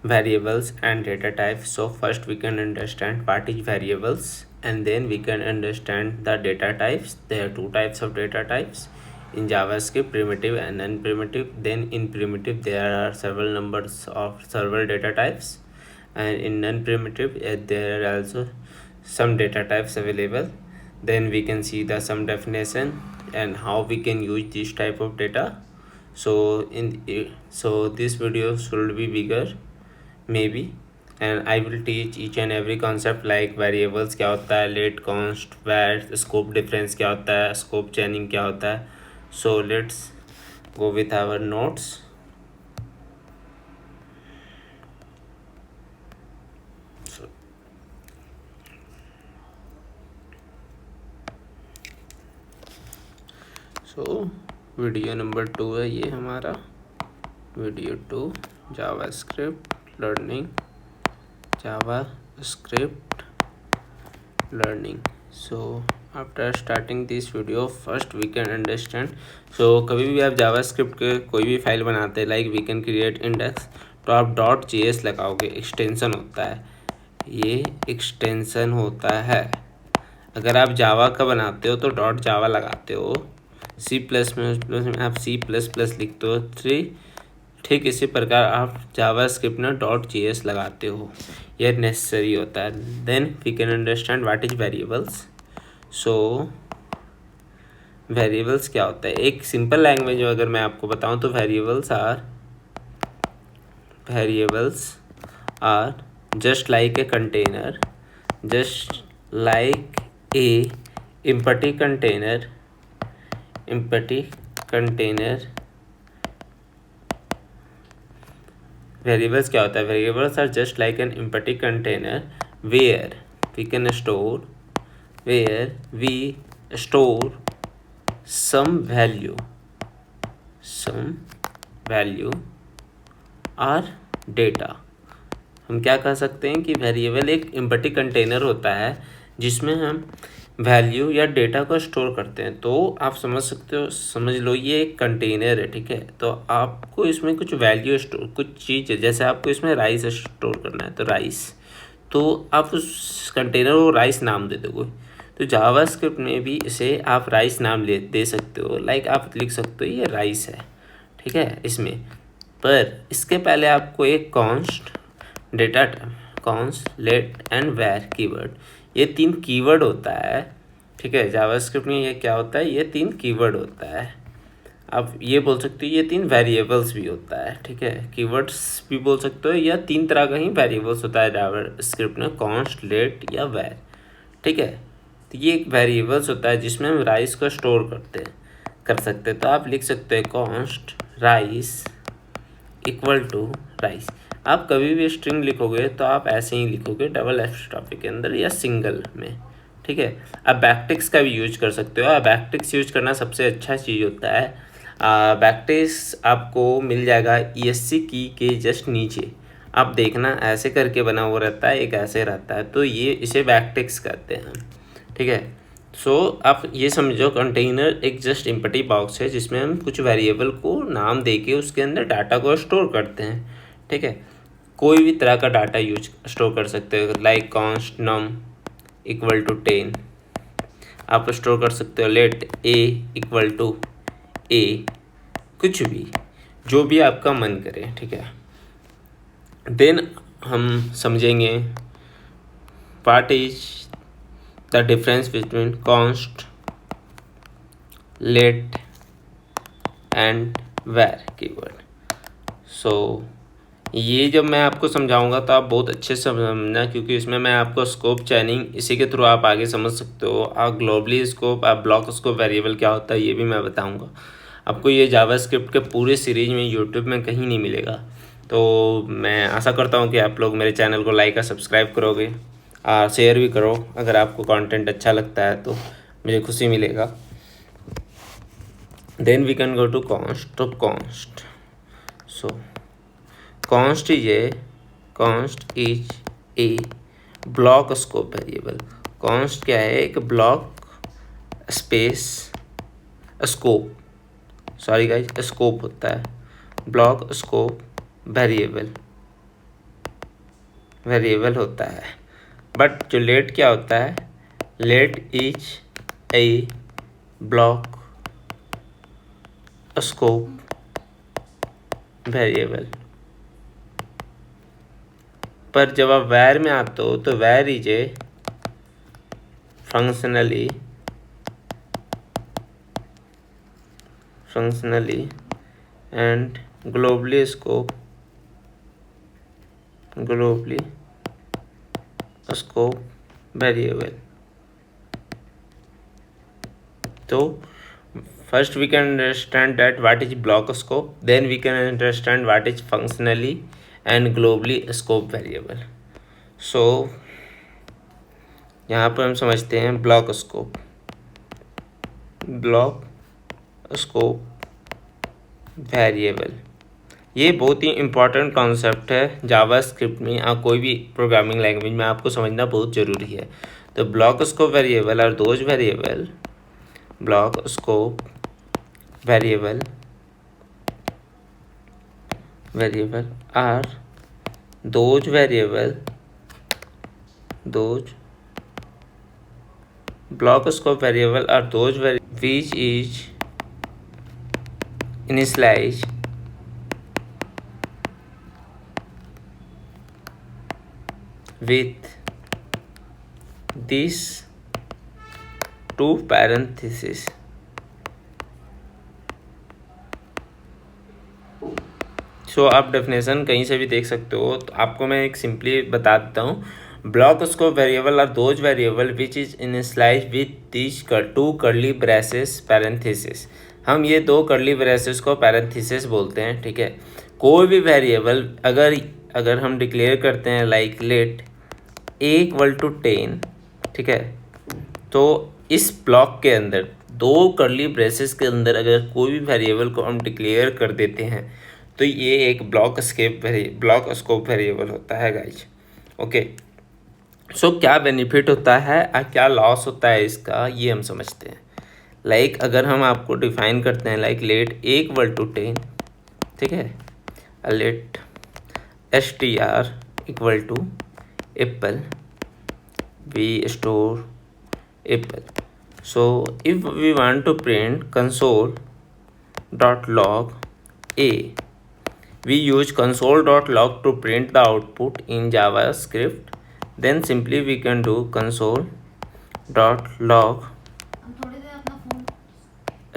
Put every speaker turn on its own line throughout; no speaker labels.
variables and data types. So first we can understand what is variables, and then we can understand the data types. There are two types of data types in JavaScript, primitive and non-primitive. Then in primitive there are several numbers of several data types, and in non-primitive there are also some data types available. Then we can see the some definition and how we can use this type of data. So this video should be bigger maybe, and I will teach each and every concept like variables क्या होता है, let, const, var, scope difference क्या होता है, scope chaining क्या होता है. So let's go with our notes. So video number 2 है ये हमारा, video 2 JavaScript learning, JavaScript learning. So after starting this video first we can understand. So कभी भी आप JavaScript के कोई भी फाइल बनाते हैं like we can create index, तो आप .js लगाओगे, एक्सटेंशन होता है, ये एक्सटेंशन होता है. अगर आप जावा का बनाते हो तो .java लगाते हो, सी प्लस में आप C++ लिखते हो ठीक इसी प्रकार आप जावास्क्रिप्ट में .js लगाते हो, यह नेसेसरी होता है. Then we can understand what is variables. So variables क्या होता है, एक सिंपल लैंग्वेज में अगर मैं आपको बताऊं तो variables are just like a container, just like a empty container. Variables क्या होता है, variables are just like an empty container where we store some value or data. हम क्या कह सकते हैं कि वेरिएबल एक empty कंटेनर होता है जिसमें हम वैल्यू या डेटा को स्टोर करते हैं. तो आप समझ लो ये एक कंटेनर है, ठीक है. तो आपको इसमें कुछ वैल्यू स्टोर, कुछ चीज़ है, जैसे आपको इसमें राइस स्टोर करना है तो राइस, तो आप उस कंटेनर को राइस नाम दे दोगे. तो जावास्क्रिप्ट में भी इसे आप राइस नाम दे सकते हो, लाइक आप लिख सकते हो ये राइस है, ठीक है इसमें. पर इसके पहले आपको एक const, data type, const, let and var keyword, ये 3 कीवर्ड होता है, ठीक है. जावास्क्रिप्ट में ये क्या होता है, ये 3 कीवर्ड होता है. आप ये बोल सकते हो ये 3 वेरिएबल्स भी होता है, ठीक है. कीवर्ड्स भी बोल सकते हो, या 3 तरह का ही वेरिएबल्स होता है जावास्क्रिप्ट में, कॉन्स्ट, लेट या वैर, ठीक है. तो ये एक वेरिएबल्स होता है जिसमें हम राइस को स्टोर कर सकते हैं. तो आप लिख सकते हैं const rice equal to rice. आप कभी भी स्ट्रिंग लिखोगे तो आप ऐसे ही लिखोगे डबल एस्ट्रोफी के अंदर या सिंगल में, ठीक है. आप बैकटिक्स का भी यूज कर सकते हो. बैकटिक्स यूज करना सबसे अच्छा चीज़ होता है. बैकटिक्स आपको मिल जाएगा ESC की के जस्ट नीचे, आप देखना ऐसे करके बना हुआ रहता है, एक ऐसे रहता है, तो ये इसे बैकटिक्स कहते हैं, ठीक है. सो आप ये समझो कंटेनर एक जस्ट एम्प्टी बॉक्स है जिसमें हम कुछ वेरिएबल को नाम देके उसके अंदर डाटा को स्टोर करते हैं, ठीक है. कोई भी तरह का डाटा स्टोर कर सकते हो, like const num equal to 10 आप स्टोर कर सकते हो, let a equal to a, कुछ भी जो भी आपका मन करे, ठीक है. देन हम समझेंगे what is the difference between const, let and var keyword. So ये जब मैं आपको समझाऊंगा तो आप बहुत अच्छे से समझना, क्योंकि इसमें मैं आपको स्कोप चैनिंग इसी के थ्रू आप आगे समझ सकते हो. आप ग्लोबली स्कोप, आप ब्लॉक स्कोप वेरिएबल क्या होता है ये भी मैं बताऊंगा आपको. ये जावास्क्रिप्ट के पूरे सीरीज में यूट्यूब में कहीं नहीं मिलेगा. तो मैं आशा करता हूँ कि आप लोग मेरे चैनल को लाइक और सब्सक्राइब करोगे, शेयर भी करो. अगर आपको कंटेंट अच्छा लगता है तो मुझे खुशी मिलेगा. Then we can go to const. तो const, so const is a block scope variable. Const क्या है, एक block space scope, sorry guys, scope होता है, ब्लॉक स्कोप वेरिएबल, वेरिएबल होता है। बट जो लेट क्या होता है, let is a block scope variable. पर जब आप वैर में आते हो तो var is a functionally and globally scope variable. तो first we can understand that what is block scope, then we can understand what is functionally and globally scope variable. So यहाँ पर हम समझते हैं ब्लॉक स्कोप वेरिएबल। ये बहुत ही important concept है जावा script में या कोई भी प्रोग्रामिंग लैंग्वेज में आपको समझना बहुत ज़रूरी है। तो ब्लॉक स्कोप वेरिएबल और those variable, block scope variable are those block scope variable are those which is initialized with these two parentheses। सो आप डेफिनेशन कहीं से भी देख सकते हो। तो आपको मैं एक सिंपली बता देता हूँ, block scope variable are those variable which is initialised with these two curly braces parenthesis. हम ये दो कर्ली ब्रेसेस को पैरेंथेसिस बोलते हैं, ठीक है। कोई भी वेरिएबल अगर हम डिक्लेयर करते हैं लाइक लेट A=10, ठीक है, तो इस ब्लॉक के अंदर दो कर्ली ब्रेसेस के अंदर अगर कोई भी वेरिएबल को हम डिक्लेयर कर देते हैं तो ये एक ब्लॉक स्कोप वेरिएबल होता है गाइज। ओके, सो क्या बेनिफिट होता है और क्या लॉस होता है इसका, ये हम समझते हैं। लाइक अगर हम आपको डिफाइन करते हैं लाइक लेट A=10, ठीक है, let str = apple, we store apple. So if we want to print console.log a, we use console.log to print the output in JavaScript. Then simply we can do console.log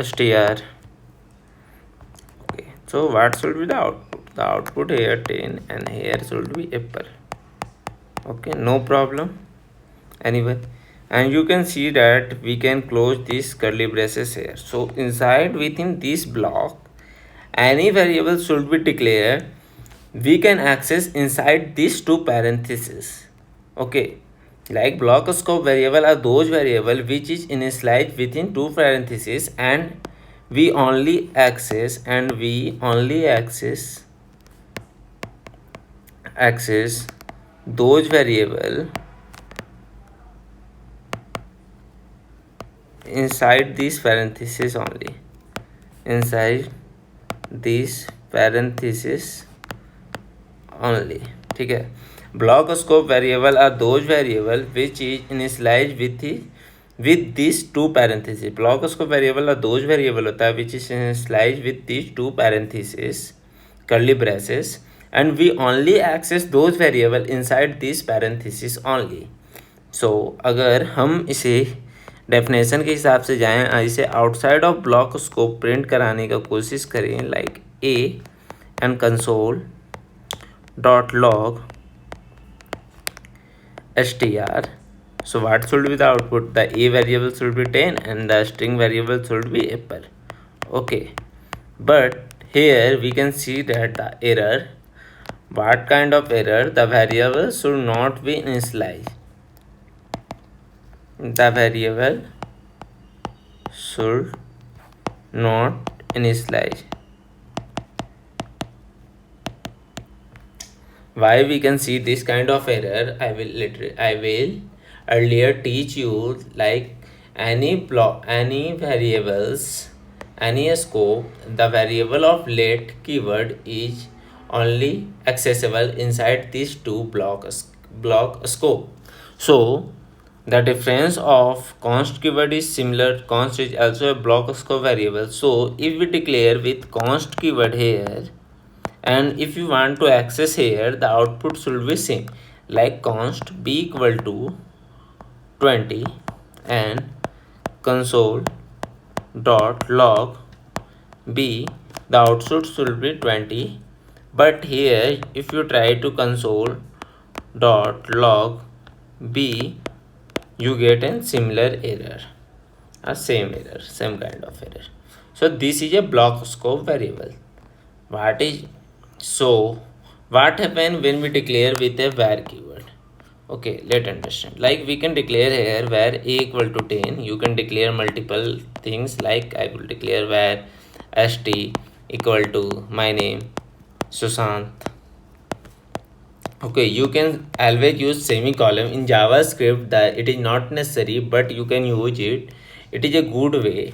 str. Okay, so what should be the output? The output here 10 and here should be apple. Okay, no problem. Anyway, and you can see that we can close these curly braces here. So inside within this block, any variable should be declared, we can access inside these two parentheses. Okay, like block scope variable are those variable which is initialized within two parentheses and we only access those variable inside these parentheses only, ठीक है। Block scope variable are those variable which is initialised with this two parenthesis. Block scope variable are those variable होता है which is initialised with this two parenthesis curly braces and we only access those variable inside these parentheses only. So अगर हम इसे definition के हिसाब से जाएं, इसे outside of block scope print कराने का कोशिश करें like a and console.log str. So what should be the output? The a variable should be 10 and the string variable should be apple. Okay, but here we can see that the error. What kind of error? The variable should not be initialized. The variable should not initialize. Why we can see this kind of error? I will earlier teach you like any variables, any scope, the variable of late keyword is only accessible inside these two block scope. So the difference of const keyword is similar. Const is also a block scope variable. So if we declare with const keyword here, and if you want to access here, the output should be same, like const b equal to 20 and console dot log b, the output should be 20. But here if you try to console dot log b, you get a similar error, a same error, same kind of error. So this is a block scope variable. What happen when we declare with a var keyword? Okay, let's understand. Like we can declare here var a equal to 10. You can declare multiple things, like I will declare var st equal to my name Sushant. Okay, you can always use semicolon in JavaScript. That it is not necessary, but you can use it. It is a good way.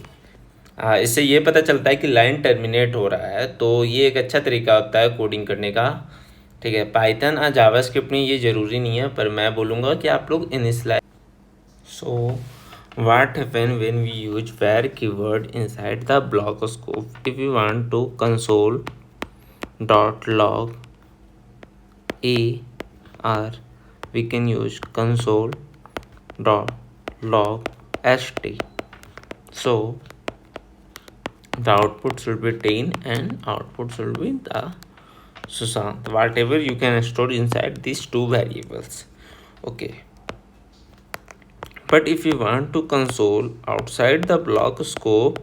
इससे ये पता चलता है कि line terminate हो रहा है, तो ये एक अच्छा तरीका होता है कोडिंग करने का. ठीक है, पाइथन और जावास्क्रिप्ट में ये ज़रूरी नहीं है, पर मैं बोलूँगा कि आप लोग initialise. So what happen when we use var keyword inside the block scope? If you want to console dot log a, or we can use console dot log st. So the output should be 10 and output should be the Sushant, whatever you can store inside these two variables. Okay, but if you want to console outside the block scope,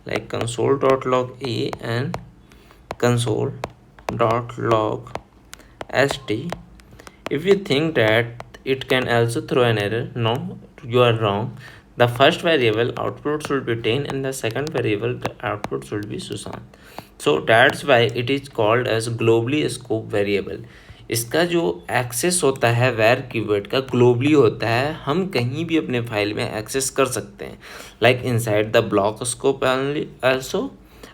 like console dot log a and console dot log st, if you think that it can also throw an error, no, you are wrong. The first variable output should be 10 and the second variable the output should be Sushant. So that's why it is called as globally scope variable. इसका जो access होता है वैर keyword का globally होता है, हम कहीं भी अपने फाइल में एक्सेस कर सकते हैं, like inside the block scope also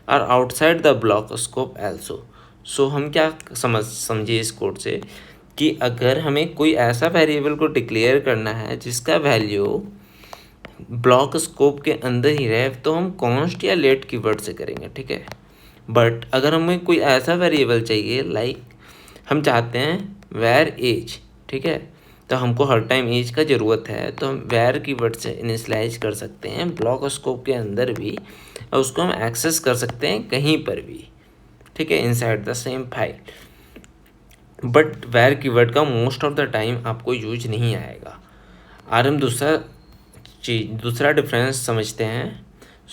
और outside the block scope also. So हम क्या समझिए इस कोड से कि अगर हमें कोई ऐसा वेरिएबल को डिक्लेयर करना है जिसका वैल्यू ब्लॉक स्कोप के अंदर ही रहे, तो हम कॉन्स्ट या लेट कीवर्ड से करेंगे. ठीक है, बट अगर हमें कोई ऐसा वेरिएबल चाहिए, लाइक हम चाहते हैं वैर एज, ठीक है, तो हमको हर टाइम एज का ज़रूरत है, तो हम वैर कीवर्ड से इनिशियलाइज कर सकते हैं ब्लॉक स्कोप के अंदर भी, और उसको हम एक्सेस कर सकते हैं कहीं पर भी. ठीक है, inside the same file. But वैर कीवर्ड का मोस्ट ऑफ द टाइम आपको यूज नहीं आएगा. और हम दूसरा डिफरेंस समझते हैं.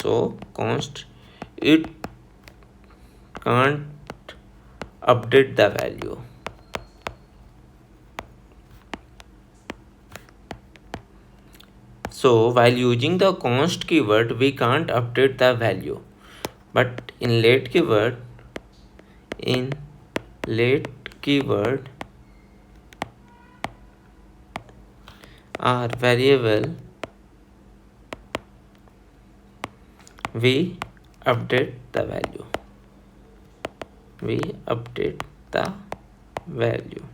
सो const it can't update the value. So while using the const keyword we can't update the value, but in late keyword or variable we update the value.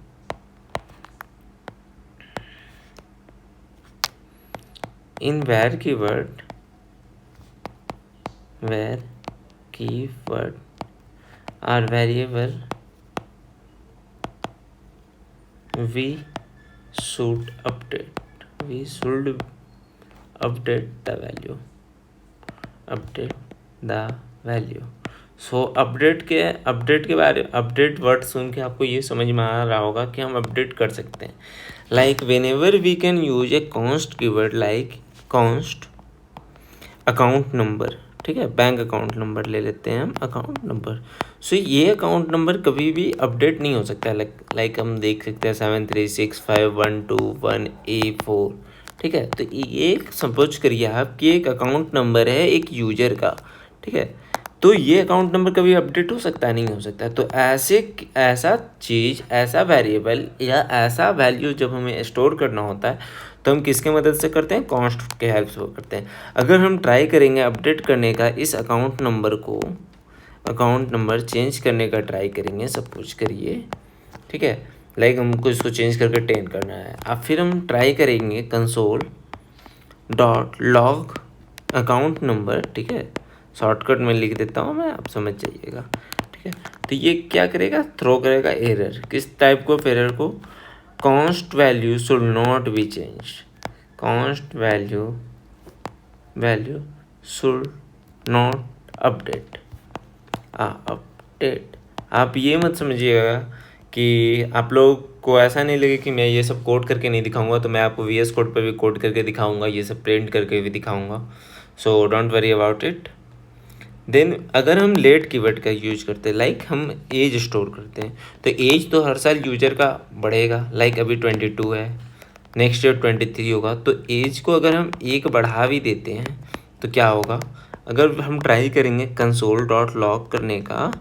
In var keyword or variable we should update the value. So update के बारे update word सुन के आपको ये समझ में आ रहा होगा कि हम अपडेट कर सकते हैं. Like whenever we can use a const keyword, like const account number. ठीक है, बैंक अकाउंट नंबर ले लेते हैं हम, अकाउंट नंबर. सो ये अकाउंट नंबर कभी भी अपडेट नहीं हो सकता. लाइक हम देख सकते हैं 73651218A4. ठीक है, तो ये सपोज करिए आप कि एक अकाउंट नंबर है एक यूजर का. ठीक है, तो ये अकाउंट नंबर कभी अपडेट हो सकता है? नहीं हो सकता. तो ऐसा चीज़, ऐसा वेरिएबल या ऐसा वैल्यू जब हमें स्टोर करना होता है तो हम किसके मदद से करते हैं? कॉन्स्ट के हेल्प से करते हैं. अगर हम ट्राई करेंगे अपडेट करने का इस अकाउंट नंबर चेंज करने का ट्राई करेंगे, सपोज करिए. ठीक है, लाइक हमको इसको चेंज करके 10 करना है। अब फिर हम ट्राई करेंगे console dot log account number, ठीक है, शॉर्टकट में लिख देता हूँ मैं, आप समझ जाइएगा, ठीक है। तो ये क्या करेगा, थ्रो करेगा एरर। किस टाइप को एरर को, const value should not be change, const value should not update. Update, आप ये मत समझिएगा कि आप लोग को ऐसा नहीं लगे कि मैं ये सब कोड करके नहीं दिखाऊंगा, तो मैं आपको VS कोड पर भी कोड करके दिखाऊंगा, ये सब प्रिंट करके भी दिखाऊंगा, so don't worry about it. Then अगर हम लेट कीवर्ड का यूज करते हैं, लाइक हम एज स्टोर करते हैं, तो एज तो हर साल यूजर का बढ़ेगा, लाइक अभी 22 है, नेक्स्ट ईयर 23 होगा, तो एज को अगर हम एक बढ़ा भी देते हैं तो क्या होगा, अगर हम ट्राई करेंगे कंसोल डॉट लॉग करने का,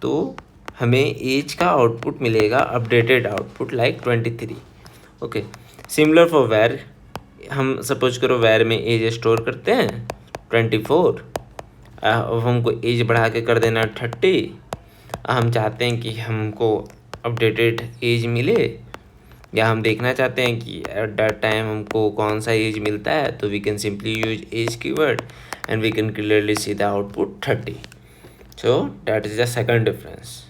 तो हमें एज का आउटपुट मिलेगा, updated output like 23। Okay, similar for वैर, हम सपोज करो वैर में एज स्टोर करते हैं 24, अब हमको एज बढ़ा के कर देना 30, हम चाहते हैं कि हमको अपडेटेड एज मिले, या हम देखना चाहते हैं कि एट दैट टाइम हमको कौन सा एज मिलता है, तो we can simply use as keyword and we can clearly see the output 30। So that is the second difference.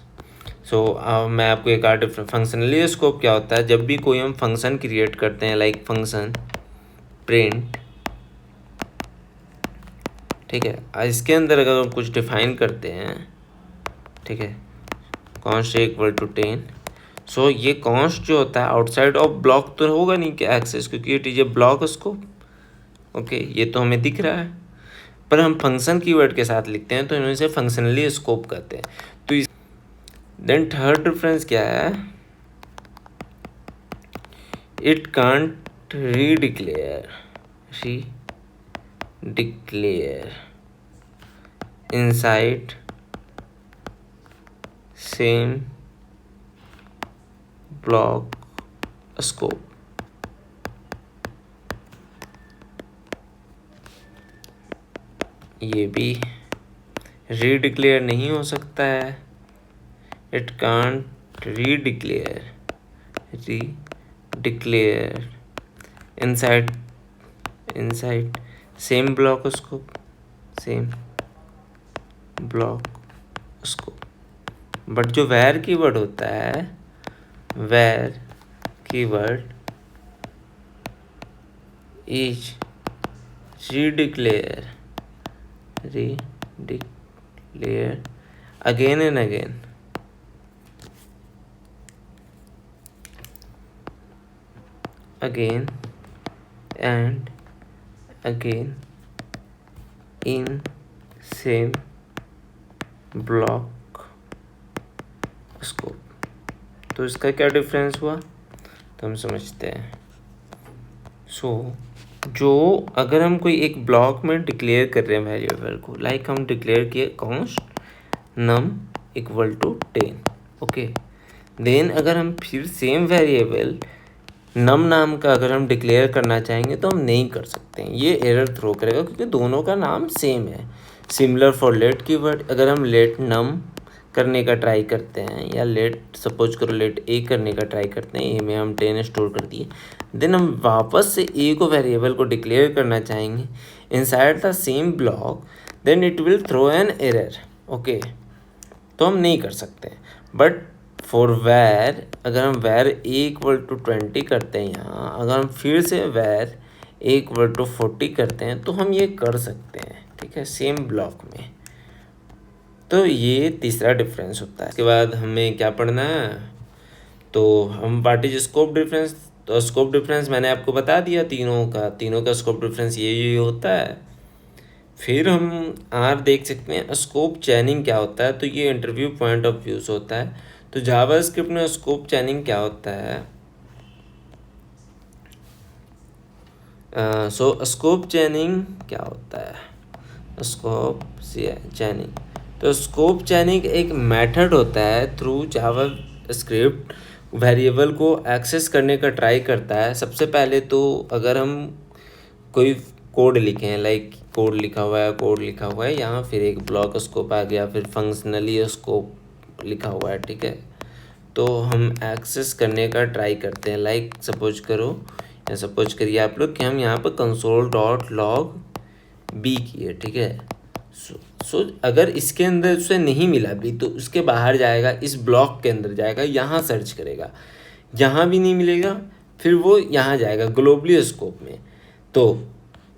So अब मैं आपको एक और डिफरेंट, फंक्शनली स्कोप क्या होता है, जब भी कोई हम फंक्शन क्रिएट करते हैं, लाइक फंक्शन प्रिंट, ठीक है, इसके अंदर अगर हम कुछ डिफाइन करते हैं, ठीक है, कॉन्स्ट इक्वल टू 10, सो ये कॉन्स्ट जो होता है आउटसाइड ऑफ ब्लॉक तो होगा नहीं कि एक्सेस, क्योंकि it is a block scope. Okay, ये तो हमें दिख रहा है, पर हम फंक्शन कीवर्ड के साथ लिखते हैं तो इन्हें से फंक्शनली स्कोप कहते हैं। तो इस देन थर्ड डिफरेंस क्या है, it can't redeclare inside same block scope। ये भी रीडिक्लेयर नहीं हो सकता है, it can't redeclare inside same block scope। But जो where कीवर्ड होता है, where keyword is redeclare again and again, in same block scope। तो इसका क्या डिफरेंस हुआ, तो हम समझते हैं। सो जो अगर हम कोई एक ब्लॉक में डिक्लेयर कर रहे हैं वेरिएबल को, लाइक हम डिक्लेयर किए const num equal to 10, okay, then अगर हम फिर सेम वेरिएबल नम नाम का अगर हम डिक्लेयर करना चाहेंगे तो हम नहीं कर सकते हैं, ये एरर थ्रो करेगा क्योंकि दोनों का नाम सेम है। सिमिलर फॉर लेट कीवर्ड, अगर हम लेट नम करने का ट्राई करते हैं, या लेट सपोज करो लेट ए करने का ट्राई करते हैं, ए में हम 10 स्टोर कर दिए, देन हम वापस से ए को वेरिएबल को डिक्लेयर करना चाहेंगे inside the same block, then it will throw an error. Okay, तो हम नहीं कर सकते। बट फॉर वैर, अगर हम वैर ए इक्वल टू 20 करते हैं, यहाँ अगर हम फिर से वैर ए इक्वल टू 40 करते हैं तो हम ये कर सकते हैं, ठीक है, सेम ब्लॉक में। तो ये तीसरा डिफरेंस होता है। इसके बाद हमें क्या पढ़ना है, तो हम व्हाट इज स्कोप डिफरेंस, तो स्कोप डिफरेंस मैंने आपको बता दिया, तीनों का स्कोप डिफरेंस ये होता है। फिर हम आर देख सकते हैं स्कोप चैनिंग क्या होता है, तो ये इंटरव्यू पॉइंट ऑफ व्यू से होता है। तो जावास्क्रिप्ट में स्कोप चैनिंग क्या होता है, स्कोप चैनिंग क्या होता है, स्कोप चैनिंग, तो स्कोप चैनिंग एक मेथड होता है थ्रू जावास्क्रिप्ट वेरिएबल को एक्सेस करने का ट्राई करता है। सबसे पहले तो अगर हम कोई कोड लिखे हैं, लाइक कोड लिखा हुआ है यहाँ, फिर एक ब्लॉक स्कोप आ गया, फिर फंक्शनली स्कोप लिखा हुआ है, ठीक है, तो हम एक्सेस करने का ट्राई करते हैं। लाइक सपोज करो या सपोज करिए आप लोग कि हम यहाँ पर console.log बी किए, ठीक है। सो अगर इसके अंदर उसे नहीं मिला भी तो उसके बाहर जाएगा, इस ब्लॉक के अंदर जाएगा, यहाँ सर्च करेगा, यहाँ भी नहीं मिलेगा, फिर वो यहाँ जाएगा ग्लोबली स्कोप में, तो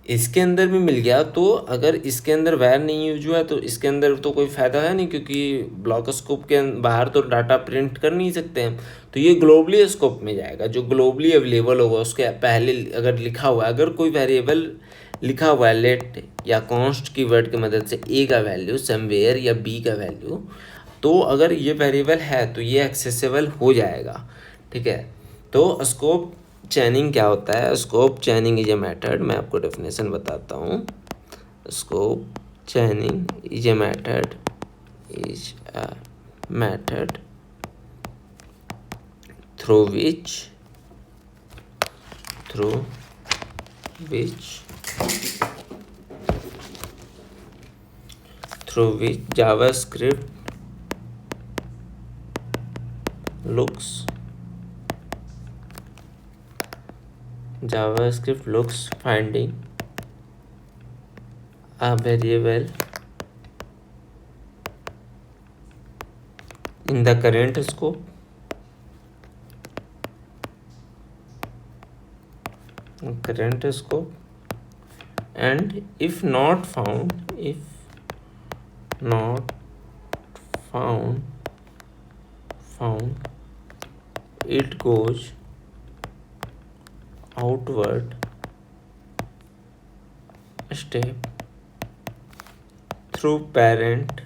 इसके अंदर भी मिल गया। तो अगर इसके अंदर वैर नहीं यूज हुआ तो इसके अंदर तो कोई फ़ायदा है नहीं, क्योंकि ब्लॉक स्कोप के बाहर तो डाटा प्रिंट कर नहीं सकते हम। तो ये ग्लोबली स्कोप में जाएगा, जो ग्लोबली अवेलेबल होगा उसके पहले अगर लिखा हुआ है, अगर कोई वेरिएबल लिखा हुआ है लेट या कॉन्स्ट की वर्ड की मदद से ए का वैल्यू समवेयर या बी का वैल्यू, तो अगर ये वेरिएबल है तो ये एक्सेसिबल हो जाएगा, ठीक है। तो स्कोप चैनिंग क्या होता है? स्कोप चैनिंग इज ए मेथड, मैं आपको डेफिनेशन बताता हूँ। Scope चैनिंग is a method through which JavaScript looks finding a variable in the current scope and if not found it goes outward step through parent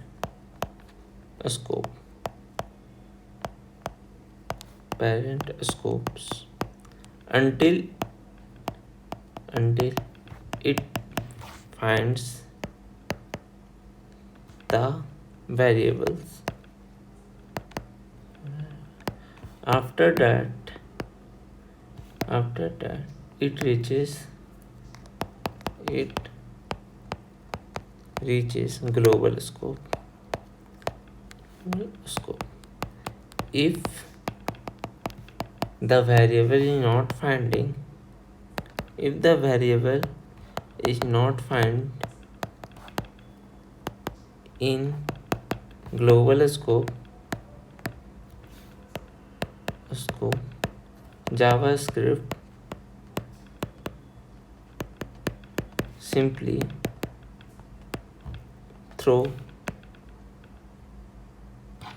scopes until it finds the variables. After that it reaches global scope. If the variable is not found in global scope, JavaScript simply throw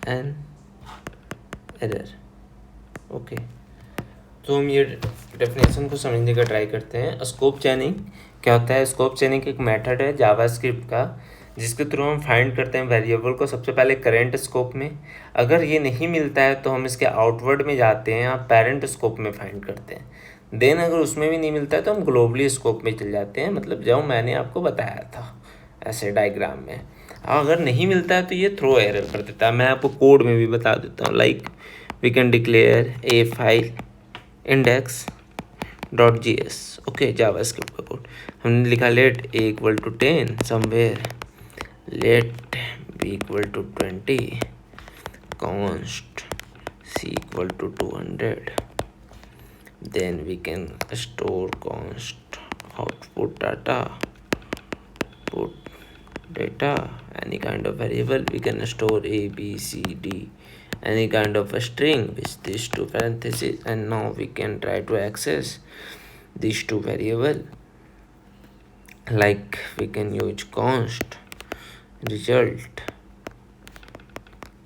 an error। Okay, तो हम ये definition को समझने का try करते हैं। Scope चैनिंग क्या होता है? स्कोप चैनिंग एक मेथड है जावास्क्रिप्ट का, जिसके थ्रू हम फाइंड करते हैं वेरिएबल को सबसे पहले करेंट स्कोप में। अगर ये नहीं मिलता है तो हम इसके आउटवर्ड में जाते हैं, आप पेरेंट स्कोप में फाइंड करते हैं। देन अगर उसमें भी नहीं मिलता है तो हम ग्लोबली स्कोप में चल जाते हैं, मतलब जो मैंने आपको बताया था ऐसे डायग्राम में। अगर नहीं मिलता है तो ये थ्रो एरर कर देता है। मैं आपको कोड में भी बता देता हूँ। Like we can declare a file index.js, okay, JavaScript का कोड हमने लिखा let a equal to 10 somewhere, let b equal to 20, const c equal to 200, then we can store const output data, any kind of variable we can store a b c d, any kind of a string with these two parentheses, and now we can try to access these two variable. Like we can use const result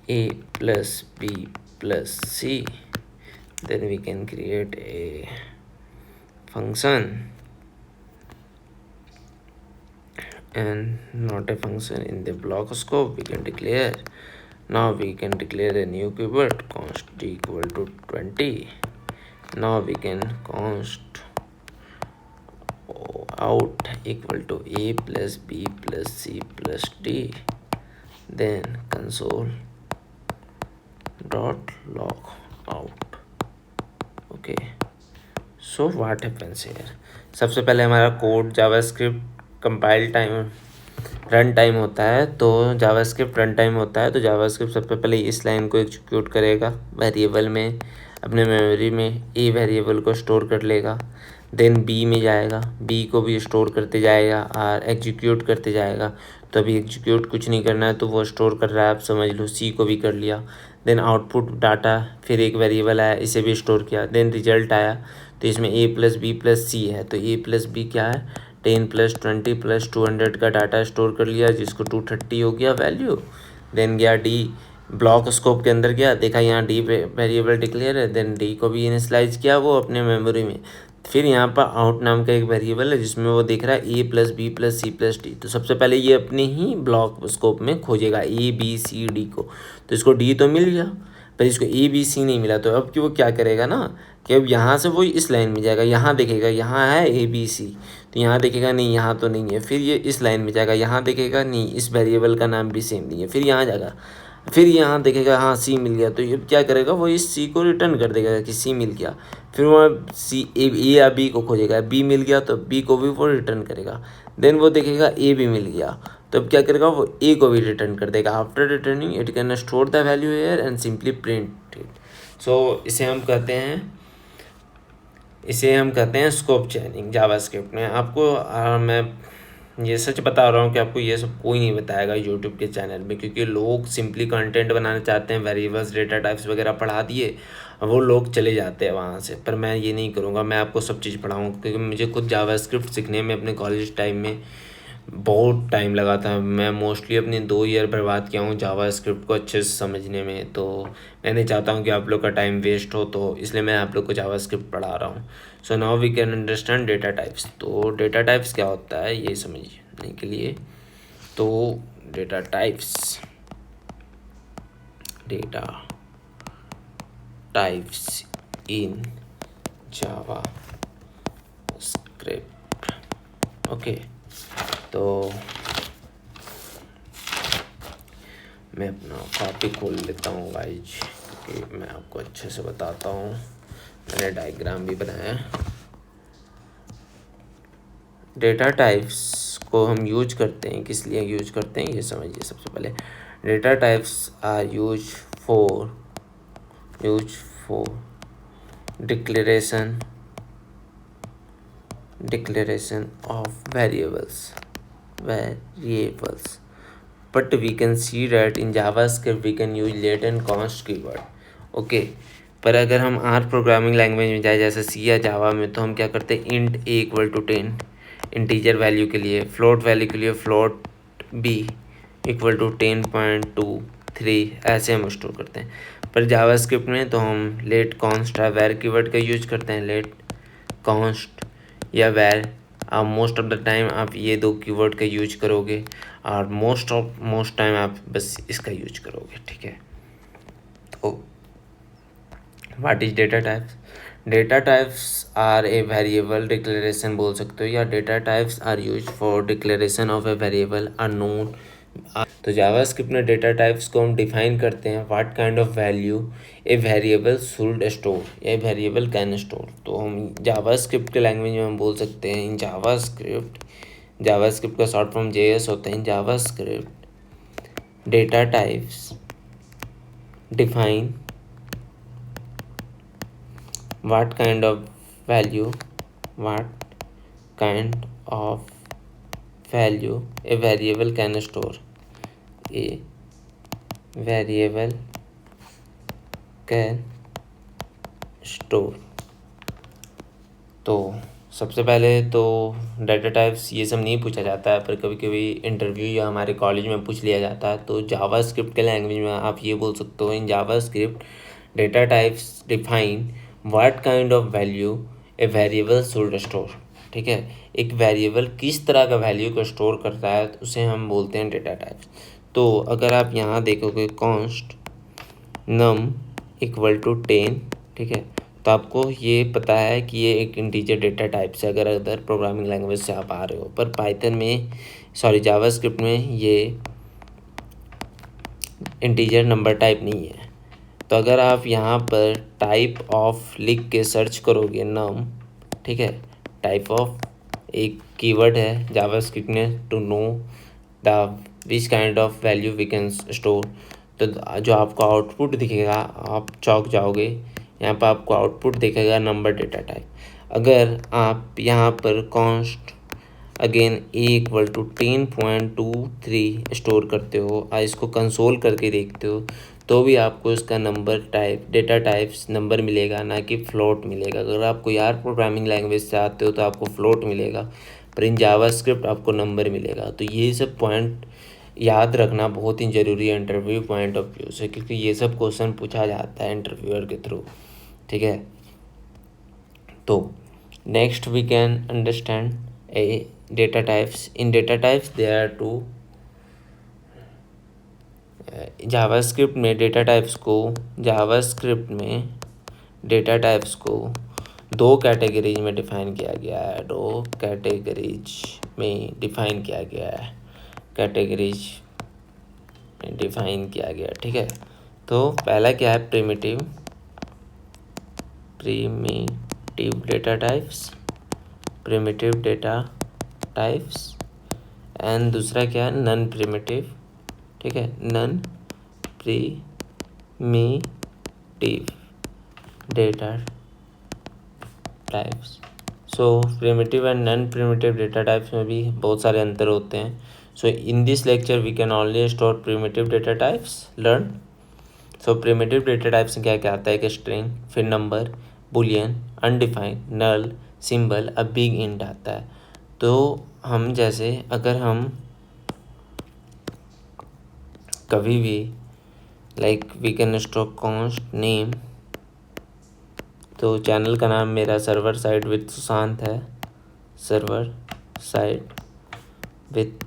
a plus b plus c, then we can create a function and not a function in the block scope. We can declare, now we can declare a new keyword const d equal to 20. Now we can const out equal to a plus b plus c plus d, then console dot log out। Okay, so what happens here? सबसे पहले हमारा code JavaScript compile time run time होता है, तो JavaScript run time होता है, तो JavaScript सबसे पहले इस लाइन को एग्जीक्यूट करेगा वेरिएबल में, अपने मेमोरी में ए वेरिएबल को स्टोर कर लेगा, देन बी में जाएगा, बी को भी स्टोर करते जाएगा और एग्जीक्यूट करते जाएगा। तो अभी एग्जीक्यूट कुछ नहीं करना है, तो वो स्टोर कर रहा है, आप समझ लो। सी को भी कर लिया, देन आउटपुट डाटा, फिर एक वेरिएबल आया, इसे भी स्टोर किया, देन रिजल्ट आया, तो इसमें ए प्लस बी प्लस सी है, तो ए प्लस बी क्या है, 10 प्लस 20 प्लस 200 का डाटा स्टोर कर लिया, जिसको 230 हो गया वैल्यू। देन गया डी, ब्लॉक स्कोप के अंदर गया, देखा यहाँ डी वेरिएबल डिक्लेयर है, देन डी को भी इनिशियलाइज किया वो अपने मेमोरी में। फिर यहाँ पर आउट नाम का एक वेरिएबल है जिसमें वो देख रहा है A plus B plus C plus D, तो सबसे पहले ये अपने ही ब्लॉक स्कोप में खोजेगा ए बी सी डी को, तो इसको डी तो मिल गया, पर इसको ए बी सी नहीं मिला, तो अब कि वो क्या करेगा ना कि अब यहाँ से वो इस लाइन में जाएगा, यहाँ देखेगा यहाँ है ए बी सी, तो यहाँ देखेगा नहीं यहाँ तो नहीं है, फिर ये इस लाइन में जाएगा, यहाँ देखेगा नहीं इस वेरिएबल का नाम भी सेम नहीं है, फिर यहाँ जाएगा, फिर यहाँ देखेगा हाँ सी मिल गया, तो ये क्या करेगा वो इस सी को रिटर्न कर देगा कि सी मिल गया। फिर वो सी ए या बी को खोजेगा, बी मिल गया तो बी को भी वो रिटर्न करेगा। देन वो देखेगा ए भी मिल गया, तो अब क्या करेगा वो ए को भी रिटर्न कर देगा। After returning it can store the value here and simply print it. So इसे हम कहते हैं स्कोप चेनिंग जावास्क्रिप्ट में। आपको मैं ये सच बता रहा हूँ कि आपको ये सब कोई नहीं बताएगा यूट्यूब के चैनल में, क्योंकि लोग सिंपली कंटेंट बनाना चाहते हैं, वेरिएबल्स डेटा टाइप्स वगैरह पढ़ा दिए, वो लोग चले जाते हैं वहाँ से। पर मैं ये नहीं करूँगा, मैं आपको सब चीज़ पढ़ाऊँगा, क्योंकि मुझे खुद जावास्क्रिप्ट सीखने में अपने कॉलेज टाइम में बहुत टाइम लगा था। मैं मोस्टली अपने 2 ईयर बर्बाद किया हूँ जावास्क्रिप्ट को अच्छे से समझने में, तो मैं नहीं चाहता हूँ कि आप लोग का टाइम वेस्ट हो, तो इसलिए मैं आप लोग को जावास्क्रिप्ट पढ़ा रहा हूँ। So now we can understand data types. तो डेटा टाइप्स क्या होता है ये समझने के लिए, तो data types in JavaScript. Okay, तो मैं अपना कॉपी खोल लेता हूँ गाइज, क्योंकि मैं आपको अच्छे से बताता हूँ। मैंने डायग्राम भी बनाया। डेटा टाइप्स को हम यूज करते हैं, किस लिए यूज करते हैं ये समझिए। सबसे पहले data types are use for declaration of variables, but we can see that in JavaScript we can use let and const keyword. Okay, पर अगर हम आर प्रोग्रामिंग लैंग्वेज में जाए जैसे सी या जावा में, तो हम क्या करते हैं int a equal to 10 integer value के लिए, फ्लोट वैल्यू के लिए फ्लोट बी इक्वल टू 10.23 ऐसे हम स्टोर करते हैं। पर जावास्क्रिप्ट में तो हम लेट कॉन्स्ट या वैर कीवर्ड का यूज करते हैं, लेट कॉन्स्ट या वैर। आप मोस्ट ऑफ द टाइम आप ये 2 कीवर्ड का यूज करोगे, और मोस्ट टाइम आप बस इसका यूज करोगे, ठीक है। तो what is data types? Data types are a variable declaration बोल सकते हो, या data types are use for declaration of a variable unknown. तो जावास्क्रिप्ट में डेटा टाइप्स को हम डिफाइन करते हैं, what kind of value a variable should store, a variable can store. तो हम जावास्क्रिप्ट के लैंग्वेज में हम बोल सकते हैं इन जावास्क्रिप्ट का शॉर्ट फॉर्म JS होता है। In JavaScript data types define what kind of value a variable can store, a variable can store। तो सबसे पहले तो डाटा टाइप्स ये सब नहीं पूछा जाता है, पर कभी कभी इंटरव्यू या हमारे कॉलेज में पूछ लिया जाता है। तो जावास्क्रिप्ट के लैंग्वेज में आप ये बोल सकते हो, in JavaScript data types define what kind of value a variable should store. ठीक है, एक वेरिएबल किस तरह का वैल्यू को स्टोर करता है तो उसे हम बोलते हैं डेटा टाइप्स। तो अगर आप यहाँ देखोगे कॉन्स्ट नम इक्वल टू 10, ठीक है, तो आपको ये पता है कि ये एक इंटीजर डेटा टाइप से, अगर अदर प्रोग्रामिंग लैंग्वेज से आप आ रहे हो। पर पाइथन में जावास्क्रिप्ट में ये इंटीजर नंबर टाइप नहीं है। तो अगर आप यहाँ पर टाइप ऑफ लिख के सर्च करोगे नम, ठीक है, टाइप ऑफ एक कीवर्ड है जावास्क्रिप्ट में to know the which kind of value we can store. तो जो आपको आउटपुट दिखेगा आप चौंक जाओगे, यहाँ पर आपको आउटपुट दिखेगा नंबर डेटा टाइप। अगर आप यहाँ पर कॉन्स्ट अगेन A = 10.23 स्टोर करते हो और इसको कंसोल करके देखते हो तो भी आपको इसका number type data types number मिलेगा, ना कि फ्लोट मिलेगा। अगर आप कोई और प्रोग्रामिंग लैंग्वेज से आते हो तो आपको फ्लोट मिलेगा, पर इन जावास्क्रिप्ट आपको नंबर मिलेगा। तो ये सब पॉइंट याद रखना बहुत ही ज़रूरी है इंटरव्यू पॉइंट ऑफ व्यू से, क्योंकि ये सब क्वेश्चन पूछा जाता है इंटरव्यूअर के थ्रू, ठीक है। तो next we can understand a data types. In data types there are two. JavaScript में डेटा टाइप्स को दो कैटेगरीज में डिफाइन किया गया है। ठीक है। तो पहला क्या है, प्रिमिटिव डेटा टाइप्स एंड दूसरा क्या है, नॉन प्रिमिटिव। ठीक है, non primitive data types. So primitive and non primitive data types में भी बहुत सारे अंतर होते हैं। So in this lecture we can only store primitive data types learn. So primitive data types में क्या क्या आता है कि स्ट्रिंग, फिर number, boolean, undefined, null, symbol, अब बिग इंट आता है। तो हम जैसे अगर हम कभी भी like we can store const name, तो चैनल का नाम मेरा सर्वर साइड विद सुशांत है, server side with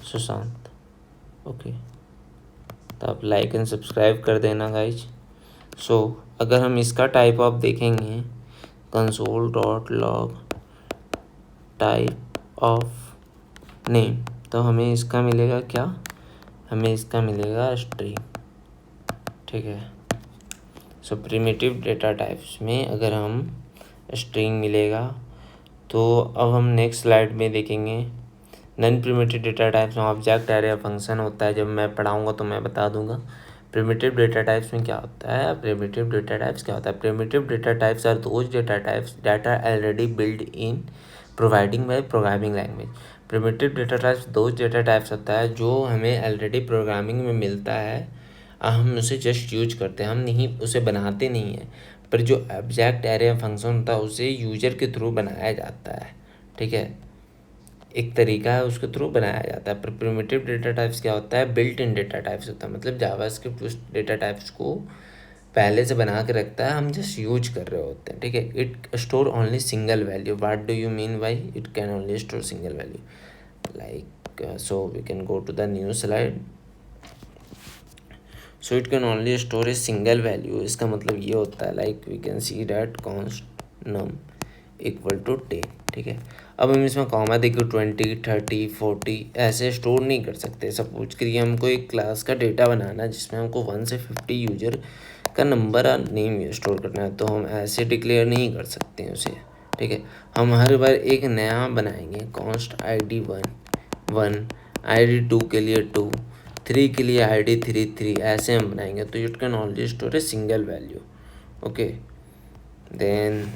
Sushant. Okay, तो आप लाइक एंड सब्सक्राइब कर देना गाइज। सो अगर हम इसका टाइप ऑफ देखेंगे, console.log टाइप ऑफ नेम, तो हमें इसका मिलेगा क्या, हमें इसका मिलेगा स्ट्रिंग। ठीक है। सो प्रिमिटिव डेटा टाइप्स में अगर हम स्ट्रिंग मिलेगा, तो अब हम नेक्स्ट स्लाइड में देखेंगे नॉन प्रिमिटिव डेटा टाइप्स में ऑब्जेक्ट एरे फंक्शन होता है। जब मैं पढ़ाऊँगा तो मैं बता दूंगा प्रिमिटिव डेटा टाइप्स में क्या होता है। Primitive data types are those data types that are already build in providing by programming language. Primitive data types those data types होता है जो हमें ऑलरेडी प्रोग्रामिंग में मिलता है, हम उसे जस्ट यूज करते हैं, हम नहीं उसे बनाते नहीं हैं। पर जो ऑब्जेक्ट एरे फंक्शन होता है उसे यूजर के थ्रू बनाया जाता है। ठीक है, एक तरीका है उसके थ्रू बनाया जाता है। पर प्रिमिटिव डेटा टाइप्स क्या होता है, बिल्ट इन डेटा टाइप्स होता है। मतलब जावास्क्रिप्ट उस डेटा टाइप्स को पहले से बना के रखता है, हम जस्ट यूज कर रहे होते हैं। ठीक है। It store only single value. What do you mean by it can only store single value, like so we can go to the new slide. So it can only store a single value. इसका मतलब ये होता है like we can see that const num equal to 10। ठीक है। अब हम इसमें कॉमा देकर 20, 30, 40 ऐसे स्टोर नहीं कर सकते। सपोज करिए हमको एक क्लास का डेटा बनाना है जिसमें हमको 1 से 50 यूजर का नंबर और नेम स्टोर करना है, तो हम ऐसे डिक्लेयर नहीं कर सकते हैं उसे। ठीक है। हम हर बार एक नया बनाएंगे, कॉन्स्ट ID1 1, ID2 के लिए 2, 3 के लिए ID3 3, ऐसे हम बनाएंगे। तो it can only store a single value. Okay, then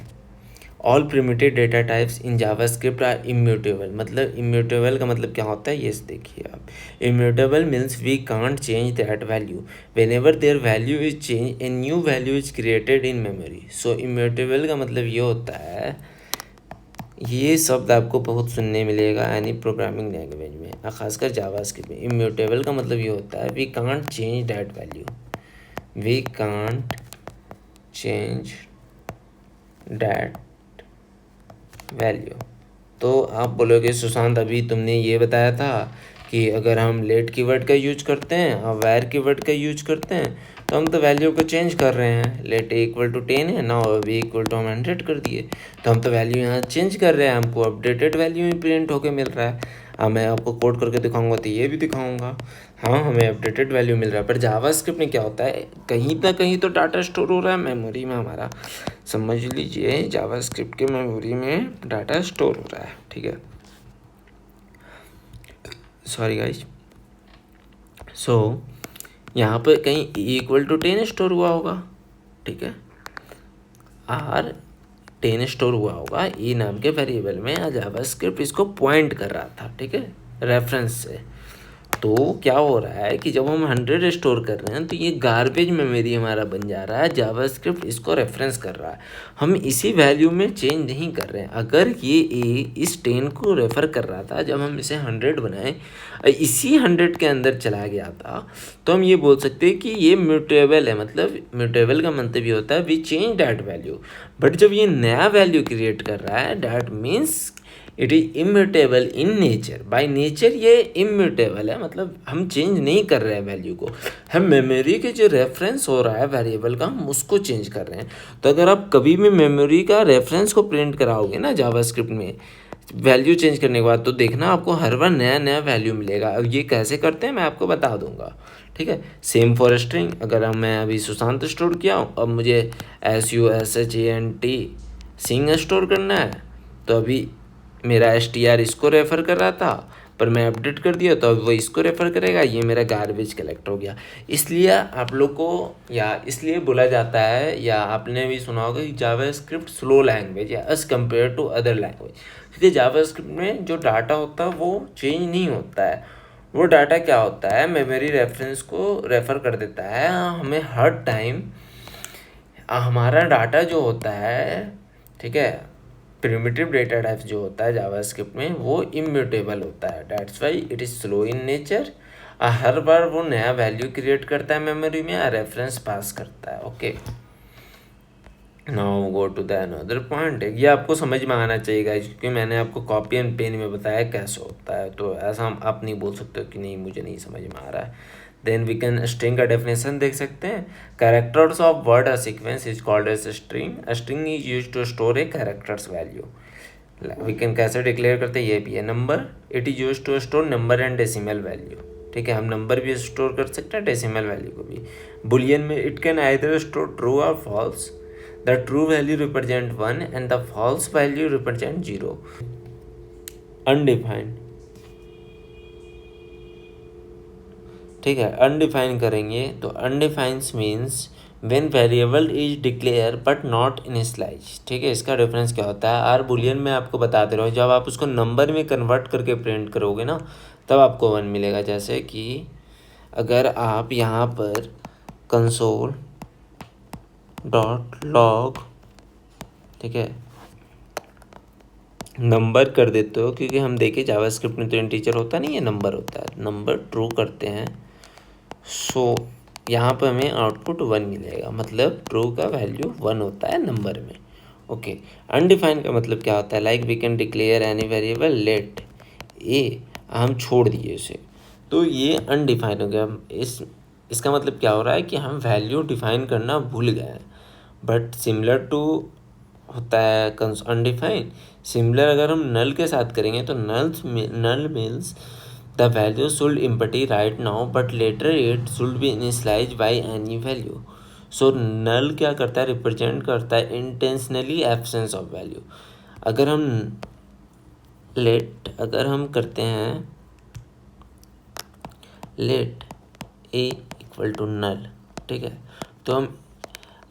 all primitive data types in JavaScript are immutable. मतलब इम्यूटेबल का मतलब क्या होता है, ये देखिए आप। Immutable means we can't change that value, whenever their value is change a new value is created in memory. So immutable का मतलब ये होता है, ये शब्द आपको बहुत सुनने मिलेगा यानी प्रोग्रामिंग लैंग्वेज में, खासकर जावास्क्रिप्ट में। इम्यूटेबल का मतलब ये होता है we can't change that value, we can't change that value. तो आप बोलोगे सुशांत अभी तुमने ये बताया था कि अगर हम लेट कीवर्ड का यूज करते हैं और वैर कीवर्ड का यूज करते हैं तो हम तो वैल्यू को चेंज कर रहे हैं। लेट = 10 है ना, बी = हम 100 कर दिए, तो हम तो वैल्यू यहाँ चेंज कर रहे हैं, हमको अपडेटेड वैल्यू ही प्रिंट होके मिल रहा है। हाँ, मैं आपको कोड करके दिखाऊंगा तो ये भी दिखाऊंगा, हाँ हमें अपडेटेड वैल्यू मिल रहा है। पर जावास्क्रिप्ट में क्या होता है, कहीं ना कहीं तो डाटा स्टोर हो रहा है मेमोरी में हमारा। समझ लीजिए जावास्क्रिप्ट के मेमोरी में डाटा स्टोर हो रहा है। ठीक है। Sorry guys. सो यहाँ पर कहीं इक्वल टू 10 स्टोर हुआ होगा, ठीक है। आर 10 स्टोर हुआ होगा ई नाम के वेरिएबल में, जावास्क्रिप्ट इसको पॉइंट कर रहा था, ठीक है, रेफरेंस से। तो क्या हो रहा है कि जब हम 100 स्टोर कर रहे हैं तो ये गार्बेज मेमोरी हमारा बन जा रहा है, जावास्क्रिप्ट इसको रेफरेंस कर रहा है, हम इसी वैल्यू में चेंज नहीं कर रहे हैं। अगर ये ए इस 10 को रेफ़र कर रहा था जब हम इसे 100 बनाए, इसी 100 के अंदर चला गया था, तो हम ये बोल सकते हैं कि ये म्यूटेबल है। मतलब म्यूटेबल का मतलब ये होता है we change that value. But जब ये नया वैल्यू क्रिएट कर रहा है, that means it is immutable in nature. By nature ये इम्यूटेबल है, मतलब हम चेंज नहीं कर रहे हैं वैल्यू को, हम मेमोरी के जो रेफरेंस हो रहा है वेरिएबल का, हम उसको चेंज कर रहे हैं। तो अगर आप कभी भी मेमोरी का रेफरेंस को प्रिंट कराओगे ना जावास्क्रिप्ट में वैल्यू चेंज करने के बाद, तो देखना आपको हर बार नया नया वैल्यू मिलेगा। अब ये कैसे करते हैं मैं आपको बता दूंगा, ठीक है। सेम फॉर स्ट्रिंग, अगर मैं अभी सुशांत स्टोर किया हूँ, अब मुझे SUSHANT सिंह स्टोर करना है, तो अभी मेरा STR इसको रेफ़र कर रहा था, पर मैं अपडेट कर दिया तो अब वो इसको रेफ़र करेगा, ये मेरा गार्बेज कलेक्ट हो गया। इसलिए आप लोग को, या इसलिए बोला जाता है, या आपने भी सुना होगा कि जावास्क्रिप्ट स्लो लैंग्वेज या as compare to other language, क्योंकि जावास्क्रिप्ट में जो डाटा होता है वो चेंज नहीं होता है। वो डाटा क्या होता है, मेमोरी रेफरेंस को रेफ़र कर देता है हमें हर टाइम। हमारा डाटा जो होता है, ठीक है, प्रिमिटिव डेटा टाइप जो होता है जावास्क्रिप्ट में, वो इम्यूटेबल होता है, that's why it is slow in nature. हर बार वो नया वैल्यू क्रिएट करता है मेमोरी में, रेफरेंस पास करता है। Okay, now go to the another point. ये आपको समझ में आना चाहिए गाइस, क्योंकि मैंने आपको कॉपी एंड पेन में बताया कैसे होता है, तो ऐसा आप नहीं बोल सकते हो कि नहीं मुझे नहीं समझ में आ रहा है। देन वी कैन स्ट्रिंग का डेफिनेशन देख सकते हैं। Characters of word a sequence is called as string. A string is used to store a characters value. We can कैसे डिक्लेयर करते हैं, ये भी है number. It is used to store number and decimal value, ठीक है, हम number भी स्टोर कर सकते हैं, डेसिमल वैल्यू को भी। बुलियन में it can either store true और false. The true value represent 1 and the false value represent 0। Undefined, ठीक है, अनडिफाइन करेंगे तो undefined means when variable is declare but not initialise, ठीक है। इसका डिफरेंस क्या होता है, आर बुलियन में आपको बता दे रहा हूँ, जब आप उसको नंबर में कन्वर्ट करके प्रिंट करोगे ना, तब आपको 1 मिलेगा। जैसे कि अगर आप यहाँ पर कंसोल डॉट लॉग, ठीक है, नंबर कर देते हो, क्योंकि हम देखें जावास्क्रिप्ट में तो इंटीजर होता नहीं है, नंबर होता है, नंबर ट्रू करते हैं, सो यहाँ पर हमें आउटपुट 1 मिलेगा, मतलब ट्रू का वैल्यू 1 होता है नंबर में। ओके, अनडिफाइंड का मतलब क्या होता है, like we can declare any variable let a, हम छोड़ दिए उसे, तो ये अनडिफाइंड हो गया। इसका मतलब क्या हो रहा है कि हम वैल्यू डिफाइन करना भूल गए हैं। बट सिमिलर टू होता है अनडिफाइंड। सिमिलर अगर हम नल के साथ करेंगे तो null means the value should empty right now but later it should be initialise by any value. So null क्या करता है, रिप्रेजेंट करता है इंटेंशनली एब्सेंस ऑफ वैल्यू। अगर हम करते हैं let a equal to null, ठीक है, तो हम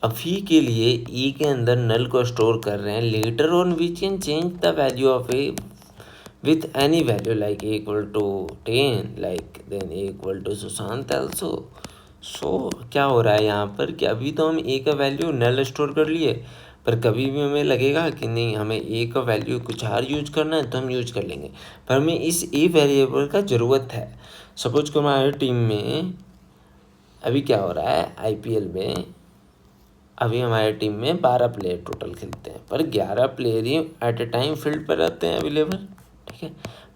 अभी के लिए ई के अंदर नल को स्टोर कर रहे हैं। Later on we can change the value of a with any value, like a equal to 10, like then a equal to Sushant also. So क्या हो रहा है यहाँ पर कि अभी तो हम ए का वैल्यू नल स्टोर कर लिए, पर कभी भी हमें लगेगा कि नहीं हमें ए का वैल्यू कुछ और यूज करना है तो हम यूज कर लेंगे, पर हमें इस ए वेरिएबल का ज़रूरत है। सपोज कि हमारी टीम में अभी क्या हो रहा है, IPL में अभी हमारी टीम में 12 प्लेयर टोटल खेलते हैं, पर 11 प्लेयर ही एट ए टाइम फील्ड पर रहते हैं अवेलेबल, ठीक है।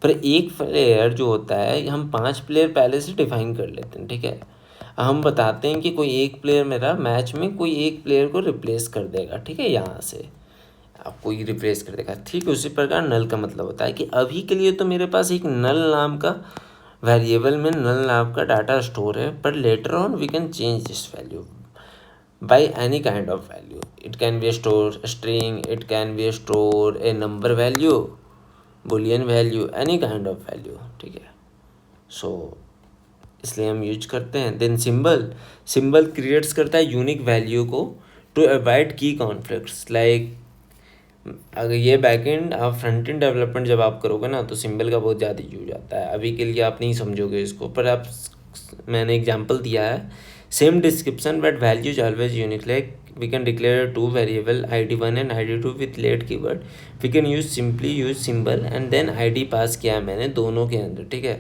पर एक प्लेयर जो होता है, हम 5 प्लेयर पहले से डिफाइन कर लेते हैं, ठीक है। हम बताते हैं कि कोई एक प्लेयर मेरा मैच में कोई एक प्लेयर को रिप्लेस कर देगा, ठीक है, यहाँ से आप कोई रिप्लेस कर देगा, ठीक है। उसी प्रकार नल का मतलब होता है कि अभी के लिए तो मेरे पास एक नल नाम का वेरिएबल में नल नाम का डाटा स्टोर है, पर later on we can change this value by any kind of value. It can be a store a string, it can be a store a number value, boolean value, any kind of value, ठीक है। सो इसलिए हम use करते हैं। Then symbol, symbol creates करता है unique value को to avoid की कॉन्फ्लिक्ट्स। लाइक अगर ये बैकएंड आप फ्रंट एंड डेवलपमेंट जब आप करोगे ना तो सिंबल का बहुत ज़्यादा यूज आता है। अभी के लिए आप नहीं समझोगे इसको, पर आप, मैंने एग्जांपल दिया है, same description but values always unique. Like we can declare two variable id1 and id2 with let keyword, we can use simply use symbol and then id पास किया है मैंने दोनों के अंदर, ठीक है।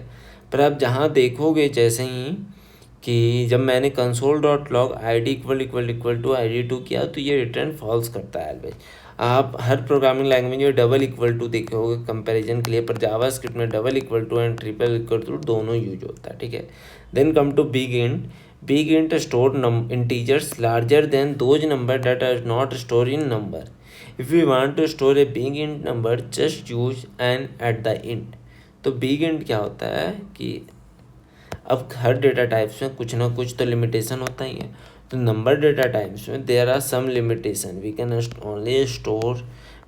पर आप जहाँ देखोगे जैसे ही कि जब मैंने console dot log I D equal to ID2 किया तो ये रिटर्न फॉल्स करता है ऑलवेज। आप हर प्रोग्रामिंग लैंग्वेज में डबल इक्वल टू देखोगे कंपैरिजन के लिए, पर जावास्क्रिप्ट में double equal to and triple equal to दोनों यूज होता है, ठीक है। Then come to big int, big int store integers larger than those number that are not store in number. If you want to store a big int number just use an at the int. तो big int क्या होता है कि अब हर data types में कुछ ना कुछ तो लिमिटेशन होता ही है। तो नंबर डेटा टाइप्स में there are some limitation, we can only store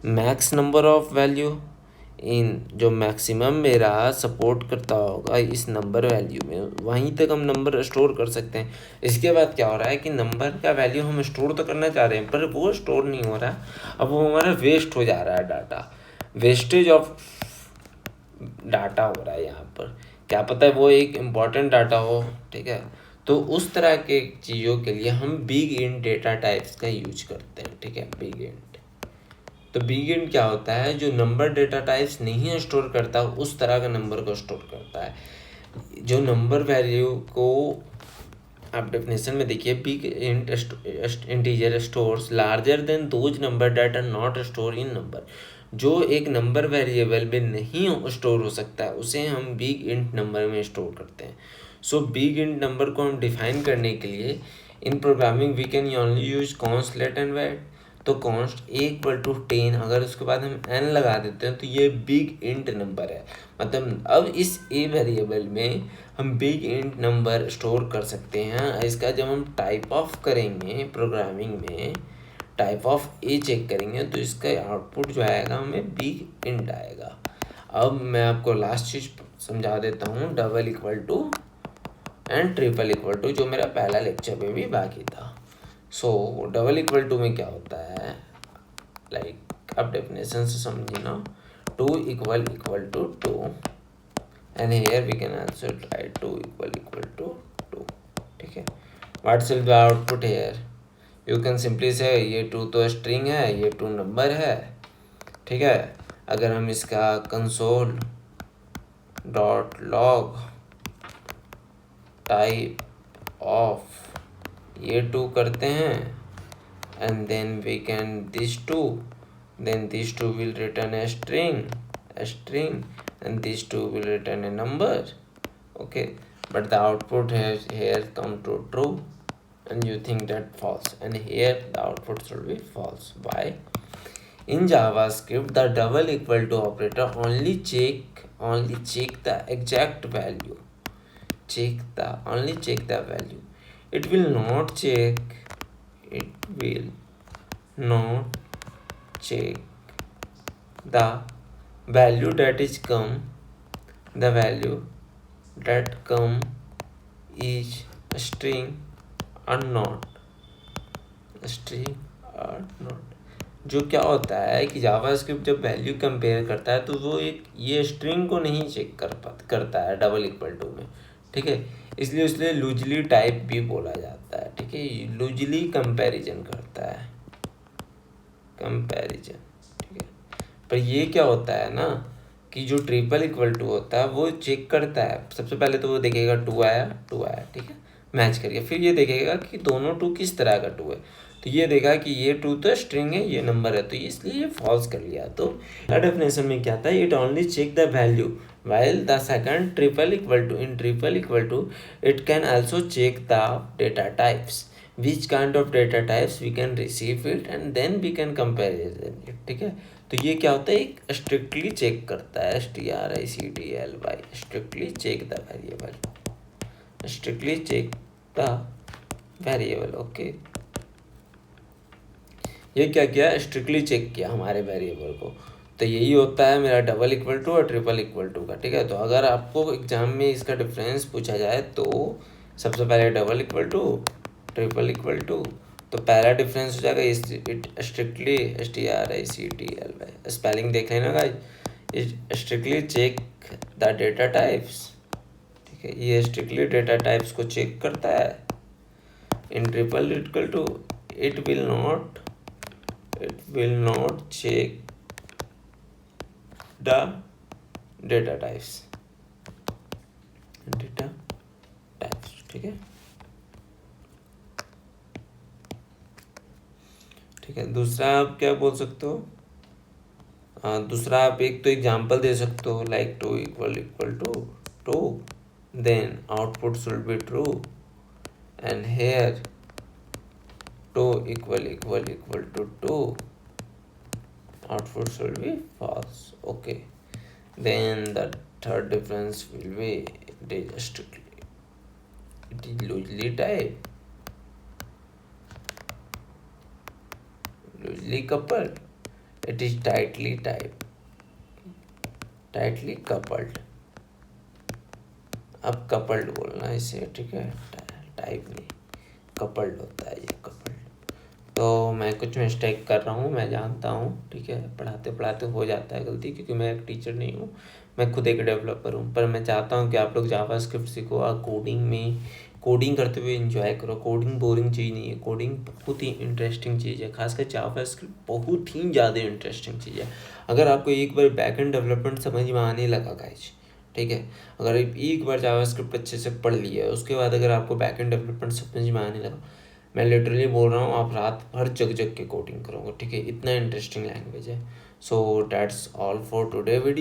max number of value in, जो मैक्सिमम मेरा सपोर्ट करता होगा इस नंबर वैल्यू में, वहीं तक हम नंबर स्टोर कर सकते हैं। इसके बाद क्या हो रहा है कि नंबर का वैल्यू हम स्टोर तो करना चाह रहे हैं पर वो स्टोर नहीं हो रहा, अब वो हमारा वेस्ट हो जा रहा है डाटा, वेस्टेज ऑफ डाटा हो रहा है यहाँ पर। क्या पता है वो एक इम्पॉर्टेंट डाटा हो, ठीक है। तो उस तरह के चीज़ों के लिए हम बिग इंट डेटा टाइप्स का यूज करते हैं, ठीक है, बिग इंट। तो बिग इंट क्या होता है, जो नंबर डेटा टाइप्स नहीं स्टोर करता उस तरह का नंबर को स्टोर करता है। जो नंबर वैल्यू को आप डेफिनेशन में देखिए, big int integer stores larger than those number that are not store in number. जो एक नंबर वेरिएबल में नहीं स्टोर हो सकता है उसे हम बिग इंट नंबर में स्टोर करते हैं। सो बिग इंट नंबर को हम डिफाइन करने के लिए in programming we can only use const, let and wait. तो कॉन्स्ट =10, अगर उसके बाद हम n लगा देते हैं तो ये बिग इंट नंबर है। मतलब अब इस ए वेरिएबल में हम बिग इंट नंबर स्टोर कर सकते हैं। इसका जब हम टाइप ऑफ करेंगे प्रोग्रामिंग में, टाइप ऑफ ए चेक करेंगे तो इसका आउटपुट जो आएगा हमें बिग इंट आएगा। अब मैं आपको लास्ट चीज़ समझा देता हूँ, double equal to and triple equal to, जो मेरा पहला लेक्चर में भी बाकी था। सो डबल इक्वल टू में क्या होता है, लाइक आप डेफिनेशन से समझिए ना, 2 = 2 and here we can also write 2 = 2, ठीक है। What's will be output here, you can simply say ये 2 तो स्ट्रिंग है, ये 2 नंबर है, ठीक है। अगर हम इसका console dot log type of ये 2 करते हैं and then we can these two, then these two will return a string and these two will return a number, okay. But the output has here come to true and you think that false, and here the output should be false. Why? In JavaScript the double equal to operator only check the exact value, only check the value. It will not check the value that is come, the value that come is string or not, जो क्या होता है कि JavaScript जब value compare करता है तो वो एक ये स्ट्रिंग को नहीं चेक करता है डबल इक्वल टू में, ठीक है। इसलिए लूजली टाइप भी बोला जाता है, ठीक है, लूजली कंपैरिजन करता है, कंपैरिजन, ठीक है। पर ये क्या होता है ना कि जो ट्रिपल इक्वल टू होता है वो चेक करता है, सबसे पहले तो वो देखेगा 2 आया, ठीक है, मैच करके, फिर ये देखेगा कि दोनों 2 किस तरह का 2 है। तो ये देखा कि ये 2 तो स्ट्रिंग है, ये नंबर है, तो इसलिए ये फॉल्स कर लिया। तो डेफिनेशन में क्या था, it only check the value while the second triple equal to it can also check the data types, which kind of data types we can receive it and then we can compare it, ठीक है। तो ये क्या होता है, एक strictly check करता है, STRICTLY, strictly check the variable, strictly check the variable, okay. ये क्या किया, स्ट्रिक्टली चेक किया हमारे वेरिएबल को। तो यही होता है मेरा डबल इक्वल टू और ट्रिपल इक्वल टू का, ठीक है। तो अगर आपको एग्जाम में इसका डिफरेंस पूछा जाए तो सबसे पहले double equal to, triple equal to. तो पहला डिफरेंस हो जाएगा इट स्ट्रिक्टली STRICTLY, स्पेलिंग देख लेना guys, it strictly check the data types, ठीक है। ये स्ट्रिक्टली डेटा टाइप्स को चेक करता है। In triple equal to it will not check the data types, ठीक है। ठीक है, दूसरा आप क्या बोल सकते हो, दूसरा आप एक तो एग्जांपल दे सकते हो like 2 equal to 2, then output should be true, and here 2 equal to 2, output should be false. Okay, then the third difference will be it is strictly, it is loosely tied, loosely coupled, it is tightly tied, tightly coupled। अब coupled बोलना है इसे, ठीक है, type नहीं, coupled होता है ये, कपल्ड। तो मैं कुछ मिस्टेक कर रहा हूँ, मैं जानता हूँ, ठीक है, पढ़ाते पढ़ाते हो जाता है गलती, क्योंकि मैं एक टीचर नहीं हूँ, मैं खुद एक डेवलपर हूँ। पर मैं चाहता हूँ कि आप लोग जावास्क्रिप्ट सीखो और कोडिंग करते हुए एंजॉय करो। कोडिंग बोरिंग चीज़ नहीं है, कोडिंग बहुत ही इंटरेस्टिंग चीज़ है, खासकर जावास्क्रिप्ट बहुत ही ज़्यादा इंटरेस्टिंग चीज़ है। अगर आपको एक बार बैकएंड डेवलपमेंट समझ में आने लगा गाइस, ठीक है, अगर एक बार जावास्क्रिप्ट अच्छे से पढ़ लिया, उसके बाद अगर आपको बैकएंड डेवलपमेंट समझ में आने लगा, मैं लिटरली बोल रहा हूँ आप रात भर जग के कोडिंग करोगे, ठीक है, इतना इंटरेस्टिंग लैंग्वेज है। So that's all for today video.